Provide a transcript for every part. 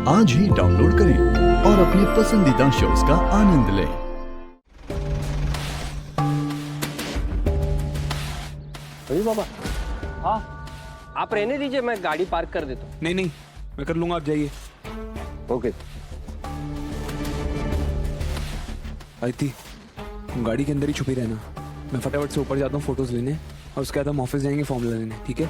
आज ही डाउनलोड करें और अपने पसंदीदा शोज का आनंद लें। अरे बाबा, हाँ, आप रहने दीजिए, मैं गाड़ी पार्क कर देता हूँ। नहीं नहीं, मैं कर लूंगा, आप जाइए। ओके। आई थी, तुम गाड़ी के अंदर ही छुपी रहना। मैं फटाफट से ऊपर जाता हूँ फोटोज लेने, और उसके बाद हम ऑफिस जाएंगे फॉर्मूला लेने, ठीक है?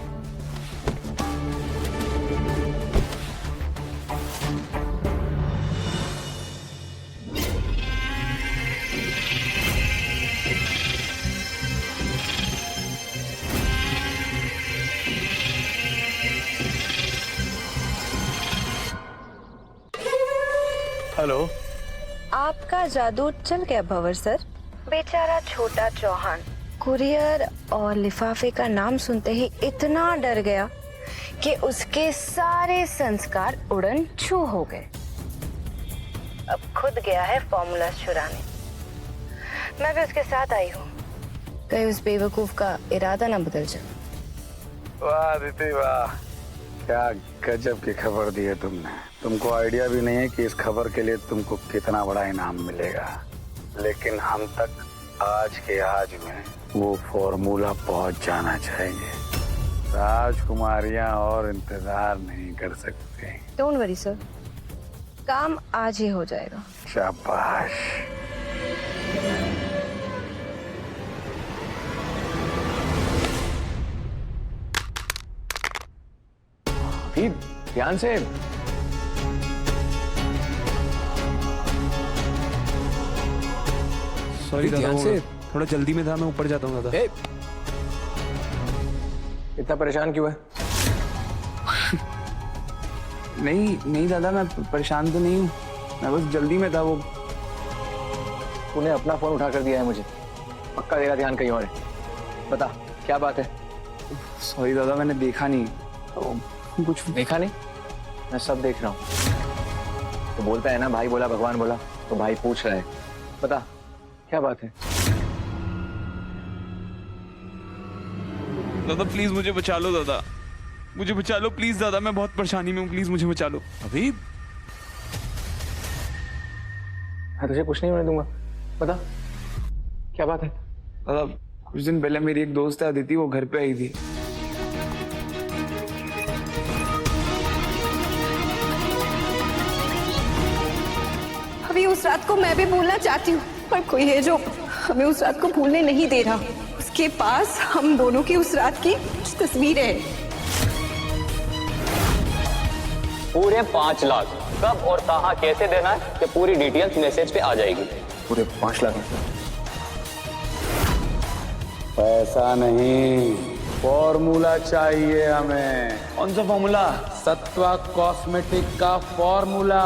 हेलो, आपका जादू चल गया भंवर सर। बेचारा छोटा चौहान कुरियर और लिफाफे का नाम सुनते ही इतना डर गया कि उसके सारे संस्कार उड़न छू हो गए। अब खुद गया है फॉर्मूला चुराने। मैं भी उसके साथ आई हूँ, कहीं उस बेवकूफ का इरादा ना बदल जाए। वाह दीदी वाह, क्या गजब की खबर दी है तुमने। तुमको आइडिया भी नहीं है कि इस खबर के लिए तुमको कितना बड़ा इनाम मिलेगा, लेकिन हम तक आज के आज में वो फॉर्मूला पहुंच जाना चाहिए। राजकुमारियां और इंतजार नहीं कर सकती। डोंट वरी सर, काम आज ही हो जाएगा। शाबाश। ध्यान से। सॉरी दादा, ध्यान से। थोड़ा जल्दी में था, मैं ऊपर जाता हूँ दादा। इतना परेशान क्यों है? नहीं नहीं दादा, मैं परेशान तो नहीं हूँ, मैं बस जल्दी में था। वो तूने अपना फोन उठा कर दिया है मुझे, पक्का तेरा ध्यान कहीं और है। बता क्या बात है? सॉरी दादा, मैंने देखा नहीं। तो कुछ देखा नहीं? मैं सब देख रहा हूँ। तो बोलता है ना, भाई बोला भगवान बोला, तो भाई पूछ रहा है। बता क्या बात है? दादा प्लीज मुझे बचा लो, दादा मुझे बचा लो प्लीज। दादा मैं बहुत परेशानी में हूँ, प्लीज मुझे बचा लो। अभी मैं तुझे कुछ नहीं होने दूंगा। बता क्या बात है? दादा कुछ दिन पहले मेरी एक दोस्त है अदिति, वो घर पे आई थी। अभी उस रात को मैं भी भूलना चाहती हूँ, पर कोई है जो हमें उस रात को भूलने नहीं दे रहा। उसके पास हम दोनों की उस रात की कुछ तस्वीरें हैं। पूरे 5 लाख कब और कहां कैसे देना है, ये पूरी डिटेल्स मैसेज पे आ जाएगी। पूरे 5 लाख? पैसा नहीं, फॉर्मूला चाहिए हमें। कौन सा फॉर्मूला? सत्वा कॉस्मेटिक का फॉर्मूला।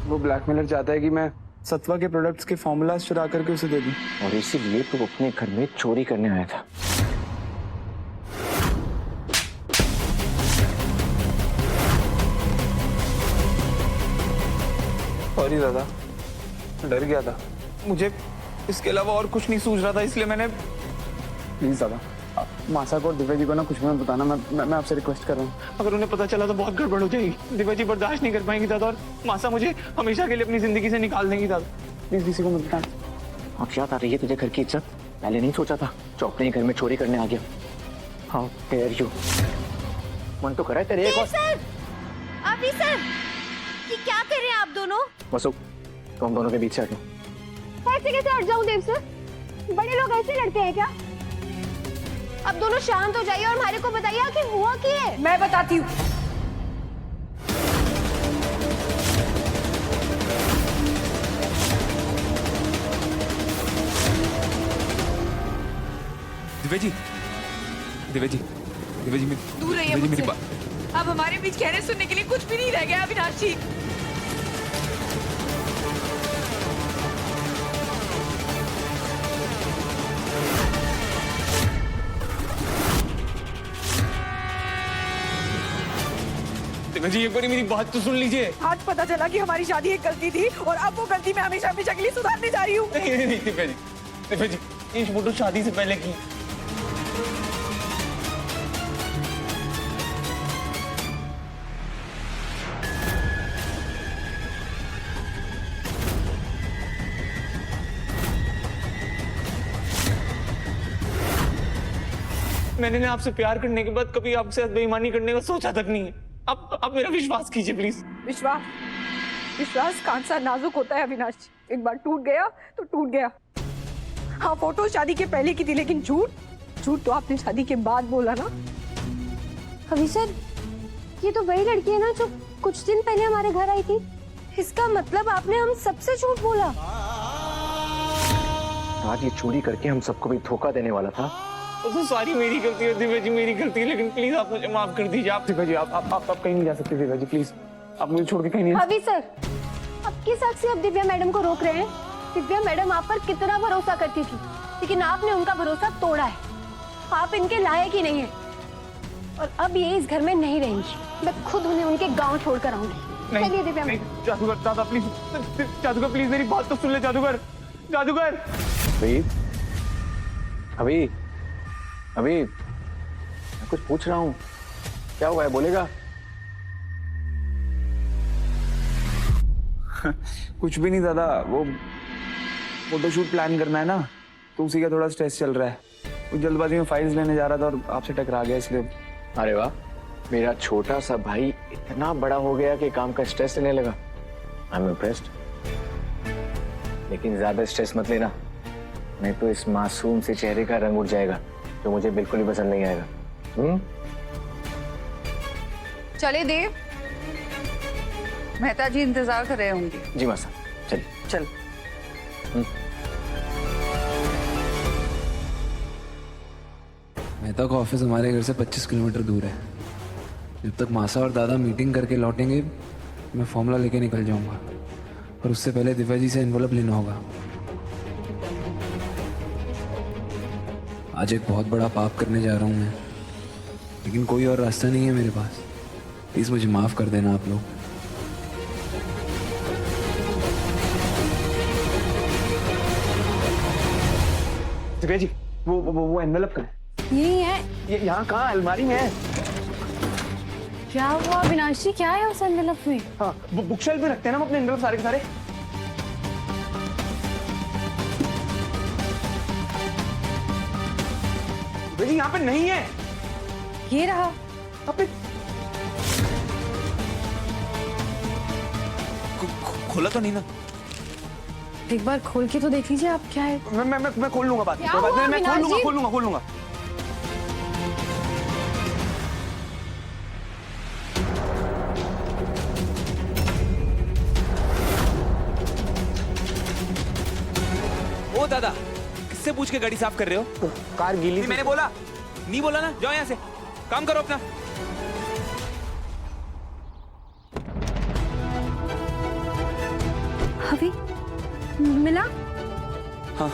वो ब्लैकमेलर चाहता है कि मैं सत्वा के प्रोडक्ट्स के फॉर्मूलाज चुरा करके उसे दे दूं। और इसीलिए तू अपने घर में चोरी करने आया था। सॉरी दादा, डर गया था, मुझे इसके अलावा और कुछ नहीं सूझ रहा था, इसलिए मैंने। प्लीज दादा, मासा को और दिव्या जी को ना कुछ मत बताना। मैं आपसे रिक्वेस्ट कर रहा हूँ। अगर उन्हें पता चला तो बहुत गड़बड़ हो जाएगी। दिव्या जी बर्दाश्त नहीं कर पाएंगी दादा, और मासा मुझे हमेशा के लिए अपनी जिंदगी से निकाल देंगी दादा। प्लीज किसी को मत बताना। अब याद आ रही है तुझे घर की इज्जत? पहले नहीं सोचा था, जो अपने ही घर में चोरी करने आ गया। How dare you. मन तो करा है तेरे एक और। ऑफिसर, ये क्या कर रहे हैं आप दोनों? वसु, तो हम दोनों के बीच से हटो। ऐसे कैसे हट जाऊं देव सर? बड़े लोग ऐसे लड़ते हैं क्या? अब दोनों शांत हो जाइए और हमारे को बताइए आखिर हुआ क्या है। मैं बताती हूँ। दिव्या जी, दिव्या जी, दिव्या जी, दूर रहिए मेरी मुझसे। बात। अब हमारे बीच कहने सुनने के लिए कुछ भी नहीं रह गया अविनाश जी। दिव्या जी एक बार मेरी बात तो सुन लीजिए। आज पता चला कि हमारी शादी एक गलती थी और अब वो गलती मैं हमेशा हमेशा के लिए सुधारने जा रही हूँ। नहीं नहीं दिव्या जी, दिव्या जी, ये फोटो शादी से पहले की। मैंने ना आपसे प्यार करने के बाद कभी आपसे बेईमानी करने का सोचा तक नहीं है। आप मेरा विश्वास कीजिए प्लीज। विश्वास विश्वास कांसा नाजुक होता है अविनाश जी, एक बार टूट गया तो टूट गया। हाँ, फोटो शादी के पहले की थी, लेकिन झूठ तो आपने शादी के बाद बोला ना। अभी सर, ये तो वही लड़की है ना जो कुछ दिन पहले हमारे घर आई थी। इसका मतलब आपने हम सबसे झूठ बोला। आज ये चोरी करके हम सबको भी धोखा देने वाला था। तो सारी मेरी गलती है दिव्या जी, मेरी गलती है, लेकिन प्लीज आप मुझे माफ कर दीजिए। आप दिव्या जी, आप कहीं नहीं जा सकते दिव्या जी, प्लीज आप मुझे छोड़ के कहीं नहीं। अभी सर, अब किस हक से आप दिव्या मैडम को रोक रहे हैं? दिव्या मैडम आप पर कितना भरोसा करती थी, लेकिन आपने उनका भरोसा तोड़ा है। आप इनके लायक ही नहीं है, और अब ये इस घर में नहीं रहेंगी। मैं खुद उन्हें उनके गांव छोड़कर आऊंगी। चलिए दिव्या मैडम। जादूगर दादा प्लीज, जादूगर प्लीज मेरी बात तो सुन ले। जादूगर, जादूगर। अभी मैं कुछ पूछ रहा हूँ, क्या हुआ है, बोलेगा? कुछ भी नहीं दादा, वो फोटोशूट प्लान करना है ना, तो उसी का थोड़ा स्ट्रेस चल रहा है। वो जल्दबाजी में फाइल्स लेने जा रहा था और आपसे टकरा गया, इसलिए। अरे वाह, मेरा छोटा सा भाई इतना बड़ा हो गया कि काम का स्ट्रेस लेने लगा। I am impressed. लेकिन ज्यादा स्ट्रेस मत लेना, नहीं तो इस मासूम से चेहरे का रंग उड़ जाएगा, जो मुझे बिल्कुल ही पसंद नहीं आएगा। चले देव, मेहता जी इंतजार कर रहे होंगे। जी मासा, चलिए। चल। मेहता का ऑफिस हमारे घर से 25 किलोमीटर दूर है। जब तक मासा और दादा मीटिंग करके लौटेंगे, मैं फॉर्मूला लेके निकल जाऊंगा, और उससे पहले दिव्या जी से एनवलप लेना होगा। आज एक बहुत बड़ा पाप करने जा रहा हूं मैं, लेकिन कोई और रास्ता नहीं है मेरे पास। प्लीज मुझे माफ कर देना आप लोग। दिव्या जी, वो एनवेलप का यही है। ये यहाँ कहाँ, अलमारी में है। क्या हुआ अविनाश जी, क्या है उस एनवेलप में? हाँ, बुक शेल्फ में रखते हैं ना हम अपने एनवेलप सारे के सारे। दिव्या जी, यहाँ पे नहीं है। ये रहा। आपने खोला तो नहीं ना? एक बार खोल के तो देख लीजिए आप, क्या है। मैं खोल लूंगा बाद में। क्या हुआ मैं अविनाश जी? खोल लूंगा। ओ दादा, किससे पूछ के गाड़ी साफ कर रहे हो? कार गीली थी। मैंने बोला नहीं बोला ना? जाओ यहाँ से, काम करो अपना। अभी मिला? हाँ,